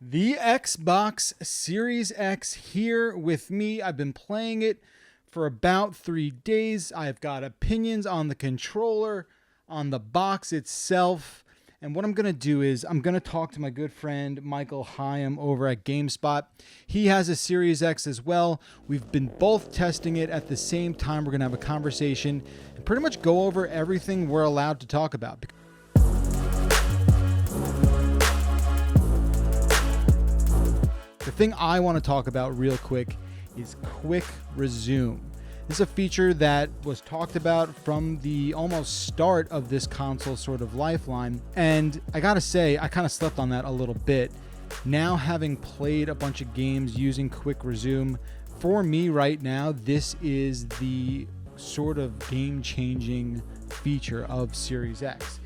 The Xbox Series X here with me. I've been playing it for about 3 days. I've got opinions on the controller, on the box itself. And what I'm going to do is I'm going to talk to my good friend Michael Higham over at Gamespot. He has a Series X as well. We've been both testing it at the same time. We're going to have a conversation and pretty much go over everything we're allowed to talk about. The thing I want to talk about real quick is Quick Resume. This is a feature that was talked about from the almost start of this console sort of lifeline. And I gotta say, I kind of slept on that a little bit. Now having played a bunch of games using Quick Resume, for me right now, this is the sort of game-changing feature of Series X.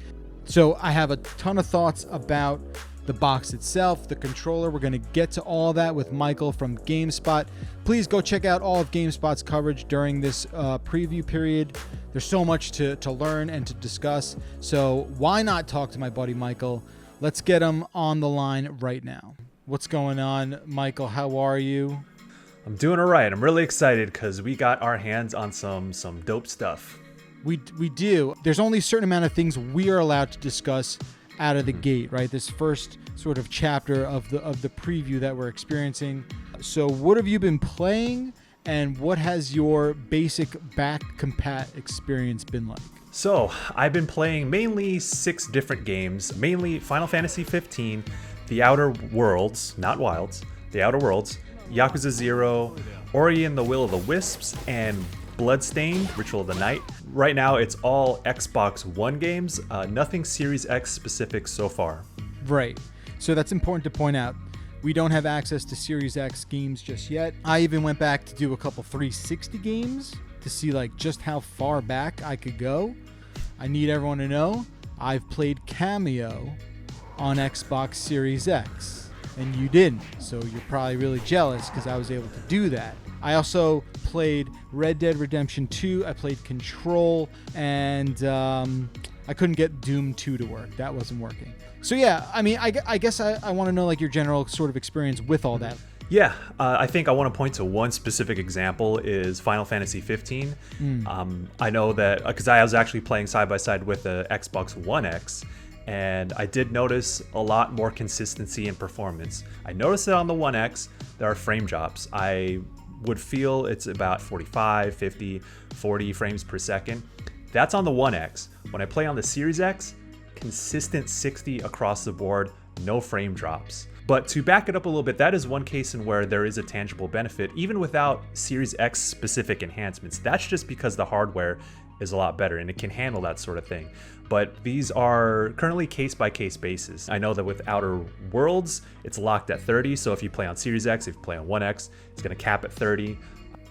So I have a ton of thoughts about the box itself, the controller. We're going to get to all that with Michael from GameSpot. Please go check out all of GameSpot's coverage during this preview period. There's so much to learn and to discuss. So why not talk to my buddy Michael? Let's get him on the line right now. What's going on, Michael? How are you? I'm doing all right. I'm really excited because we got our hands on some dope stuff. We do. There's only a certain amount of things we are allowed to discuss out of the gate, right? This first sort of chapter of the preview that we're experiencing. So what have you been playing, and what has your basic back compat experience been like? So I've been playing mainly 6 different games, mainly Final Fantasy 15, The Outer Worlds, not Wilds, The Outer Worlds, Yakuza 0, Ori and the Will of the Wisps, and Bloodstained, Ritual of the Night. Right now, it's all Xbox One games, nothing Series X specific so far. Right. So that's important to point out. We don't have access to Series X games just yet. I even went back to do a couple 360 games to see just how far back I could go. I need everyone to know I've played Cameo on Xbox Series X, and you didn't. So you're probably really jealous because I was able to do that. I also played Red Dead Redemption 2. I played Control, and I couldn't get Doom 2 to work. That wasn't working. So yeah, I mean, I guess I want to know your general sort of experience with all that. Yeah, I think I want to point to one specific example is Final Fantasy 15. I know that because I was actually playing side by side with the Xbox One X, and I did notice a lot more consistency in performance. I noticed that on the One X, there are frame drops. I would feel it's about 45, 50, 40 frames per second. That's on the One X. When I play on the Series X, consistent 60 across the board, no frame drops. But to back it up a little bit, that is one case in where there is a tangible benefit, even without Series X specific enhancements. That's just because the hardware is a lot better and it can handle that sort of thing. But these are currently case-by-case basis. I know that with Outer Worlds, it's locked at 30, so if you play on Series X, if you play on One X, it's gonna cap at 30.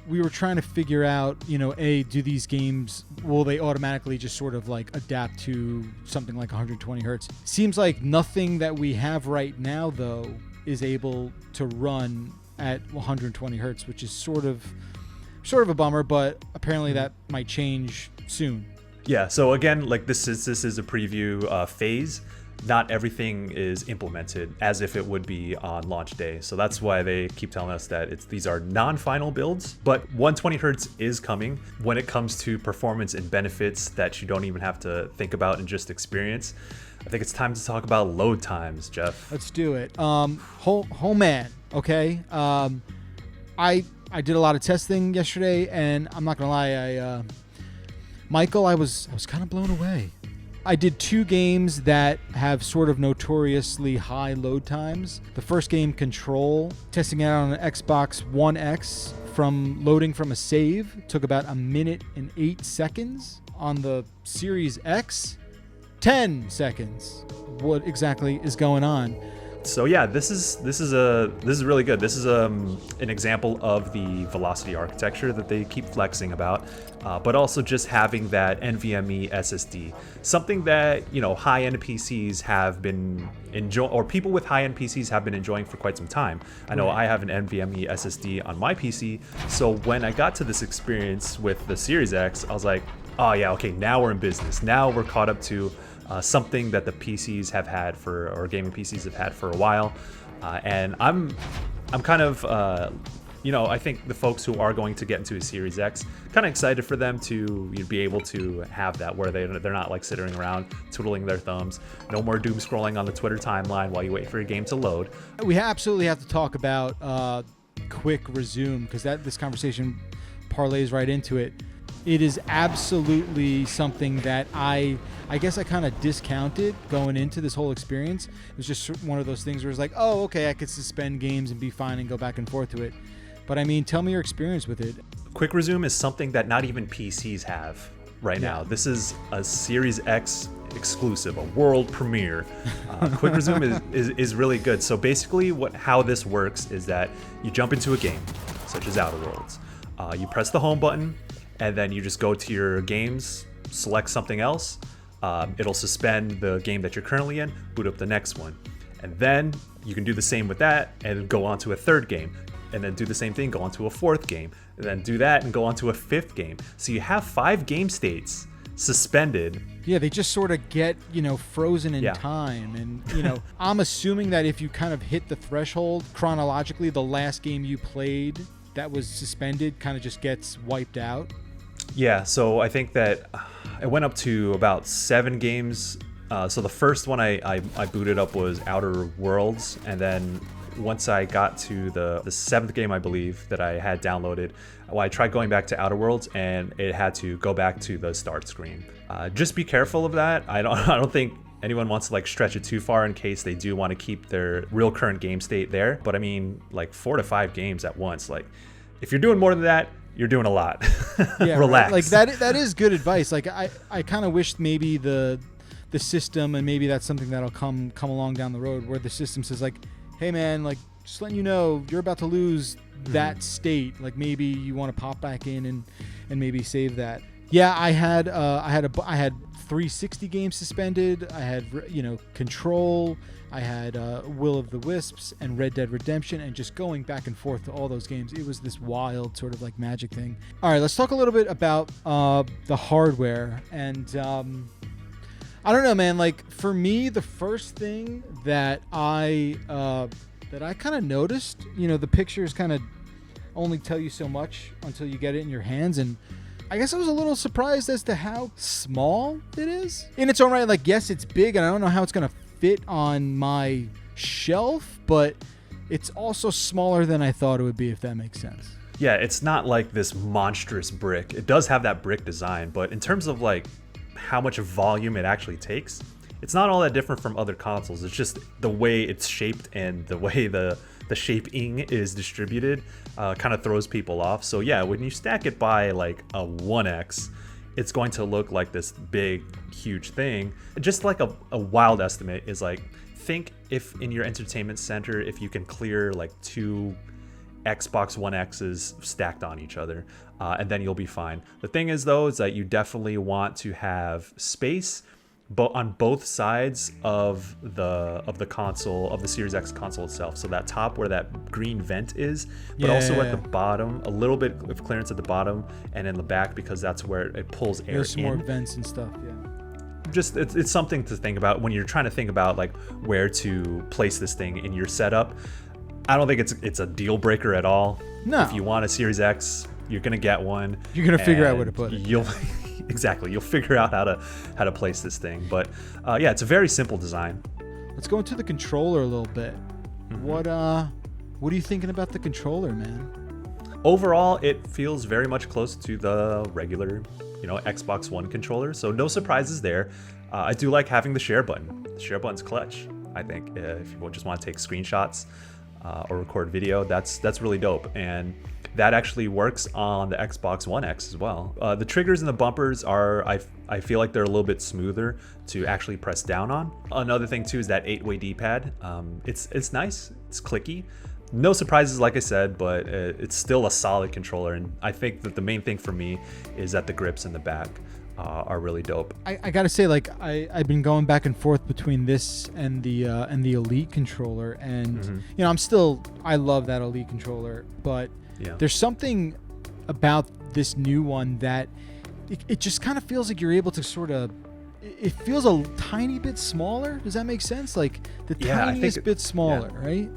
We were trying to figure out, do these games, will they automatically just sort of adapt to something like 120 hertz? Seems like nothing that we have right now, though, is able to run at 120 hertz, which is sort of a bummer, but apparently that might change soon. Yeah, so again, this is a preview phase. Not everything is implemented as if it would be on launch day. So that's why they keep telling us that these are non-final builds, but 120 hertz is coming. When it comes to performance and benefits that you don't even have to think about and just experience, I think it's time to talk about load times, Jeff. Let's do it. Home man, okay? I did a lot of testing yesterday, and I'm not gonna lie, Michael, I was kind of blown away. I did 2 games that have sort of notoriously high load times. The first game, Control, testing it out on an Xbox One X from loading from a save, took about 1 minute and 8 seconds. On the Series X, 10 seconds. What exactly is going on? So yeah, this is really good. This is an example of the velocity architecture that they keep flexing about, but also just having that NVMe SSD, something that high-end PCs have been enjoying, or people with high-end PCs have been enjoying for quite some time. I know I have an NVMe SSD on my PC, so when I got to this experience with the Series X, I was like, oh yeah, okay, now we're in business. Now we're caught up to something that the PCs have had or gaming PCs have had for a while. And I'm kind of I think the folks who are going to get into a Series X, kind of excited for them to be able to have that, where they're not like sitting around twiddling their thumbs. No more doom scrolling on the Twitter timeline while you wait for your game to load. We absolutely have to talk about quick resume, because this conversation parlays right into it. It is absolutely something that I guess I kind of discounted going into this whole experience. It was just one of those things where it's like, oh, okay, I could suspend games and be fine and go back and forth to it. But I mean, tell me your experience with it. Quick resume is something that not even PCs have right now. This is a Series X exclusive, a world premiere. Quick resume is really good. So basically how this works is that you jump into a game, such as Outer Worlds. You press the home button, and then you just go to your games, select something else. It'll suspend the game that you're currently in, boot up the next one. And then you can do the same with that and go on to a third game. And then do the same thing, go on to a fourth game. And then do that and go on to a fifth game. So you have 5 game states suspended. Yeah, they just sort of get, frozen in time. And, I'm assuming that if you kind of hit the threshold chronologically, the last game you played that was suspended kind of just gets wiped out. Yeah, so I think that it went up to about 7 games. So the first one I booted up was Outer Worlds, and then once I got to the 7th game, I believe, that I had downloaded, I tried going back to Outer Worlds, and it had to go back to the start screen. Just be careful of that. I don't think anyone wants to like stretch it too far in case they do want to keep their real current game state there. But I mean, like 4 to 5 games at once. Like, if you're doing more than that, you're doing a lot. Yeah, relax. Right. Like that is good advice. Like I kind of wish maybe the system, and maybe that's something that'll come along down the road, where the system says like, hey man, like just letting you know you're about to lose that state. Like maybe you want to pop back in and maybe save that. Yeah, I had 360 games suspended. I had Control. I had Will of the Wisps and Red Dead Redemption, and just going back and forth to all those games. It was this wild sort of like magic thing. All right, let's talk a little bit about the hardware. And I don't know, man. Like for me, the first thing that I kind of noticed, the pictures kind of only tell you so much until you get it in your hands, and I guess I was a little surprised as to how small it is. In its own right, like yes, it's big, and I don't know how it's gonna fit on my shelf, but it's also smaller than I thought it would be, if that makes sense. Yeah, it's not like this monstrous brick. It does have that brick design, but in terms of like how much volume it actually takes, it's not all that different from other consoles. It's just the way it's shaped and the way the shaping is distributed kind of throws people off. So yeah, when you stack it by like a 1X, it's going to look like this big, huge thing. Just like a wild estimate is like, think if in your entertainment center, if you can clear like 2 Xbox One X's stacked on each other, and then you'll be fine. The thing is though, is that you definitely want to have space on both sides of the console, of the Series X console itself. So that top where that green vent is, but also at the bottom, a little bit of clearance at the bottom and in the back, because that's where it pulls air in. There's some more vents and stuff, yeah. Just it's something to think about when you're trying to think about like where to place this thing in your setup. I don't think it's a deal breaker at all. No. If you want a Series X, you're gonna get one. You're gonna figure out where to put it. Exactly. You'll figure out how to place this thing. But yeah, it's a very simple design. Let's go into the controller a little bit. Mm-hmm. What are you thinking about the controller, man? Overall, it feels very much close to the regular, Xbox One controller. So no surprises there. I do like having the share button. The share button's clutch, I think. If you just want to take screenshots or record video, that's really dope. And that actually works on the Xbox One X as well. The triggers and the bumpers are, I feel like they're a little bit smoother to actually press down on. Another thing too is that 8-way D-pad. It's nice, it's clicky. No surprises, like I said, but it's still a solid controller. And I think that the main thing for me is that the grips in the back are really dope. I gotta say, like I've been going back and forth between this and the Elite controller, and I love that Elite controller, but there's something about this new one that it just kind of feels like you're able to sort of, it feels a tiny bit smaller. Does that make sense? Like the tiniest bit smaller, right?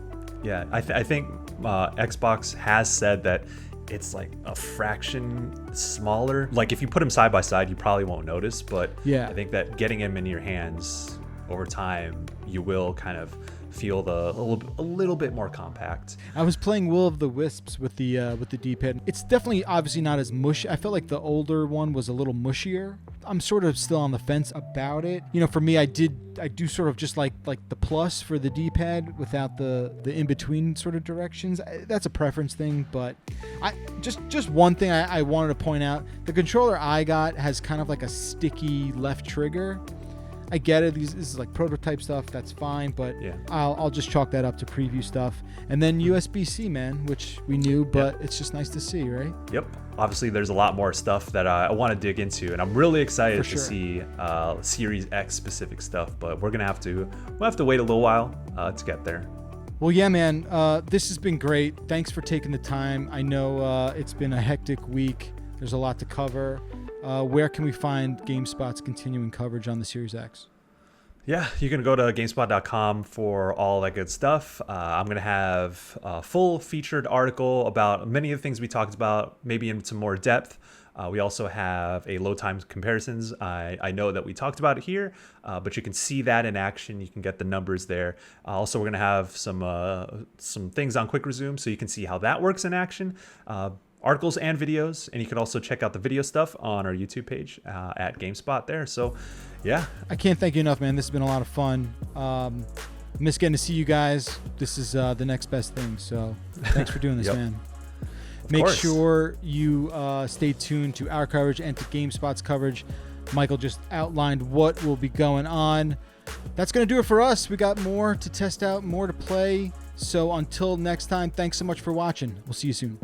Yeah, I think Xbox has said that it's like a fraction smaller. Like if you put them side by side, you probably won't notice, but Yeah. I think that getting them in your hands over time, you will kind of feel a little bit more compact. I was playing Will of the Wisps with the D-pad. It's definitely obviously not as mushy. I felt like the older one was a little mushier. I'm sort of still on the fence about it. You know, for me, I do sort of just like the plus for the D-pad without the in between sort of directions. That's a preference thing, but I just one thing I wanted to point out: the controller I got has kind of like a sticky left trigger. I get it. This is like prototype stuff. That's fine, but Yeah. I'll just chalk that up to preview stuff. And then USB-C, man, which we knew, but it's just nice to see, right? Yep. Obviously, there's a lot more stuff that I want to dig into, and I'm really excited For to sure. see Series X specific stuff. But we'll have to wait a little while to get there. Well, yeah, man. This has been great. Thanks for taking the time. I know it's been a hectic week. There's a lot to cover. Where can we find GameSpot's continuing coverage on the Series X? Yeah, you can go to Gamespot.com for all that good stuff. I'm going to have a full featured article about many of the things we talked about, maybe in some more depth. We also have a load time comparisons. I know that we talked about it here, but you can see that in action. You can get the numbers there. Also, we're going to have some things on Quick Resume, so you can see how that works in action. Articles and videos, and you can also check out the video stuff on our YouTube page at GameSpot there. So, yeah. I can't thank you enough, man. This has been a lot of fun. Miss getting to see you guys. This is the next best thing. So thanks for doing this, Yep. man. Of Make course. sure you stay tuned to our coverage and to GameSpot's coverage. Michael just outlined what will be going on. That's going to do it for us. We got more to test out, more to play. So until next time, thanks so much for watching. We'll see you soon.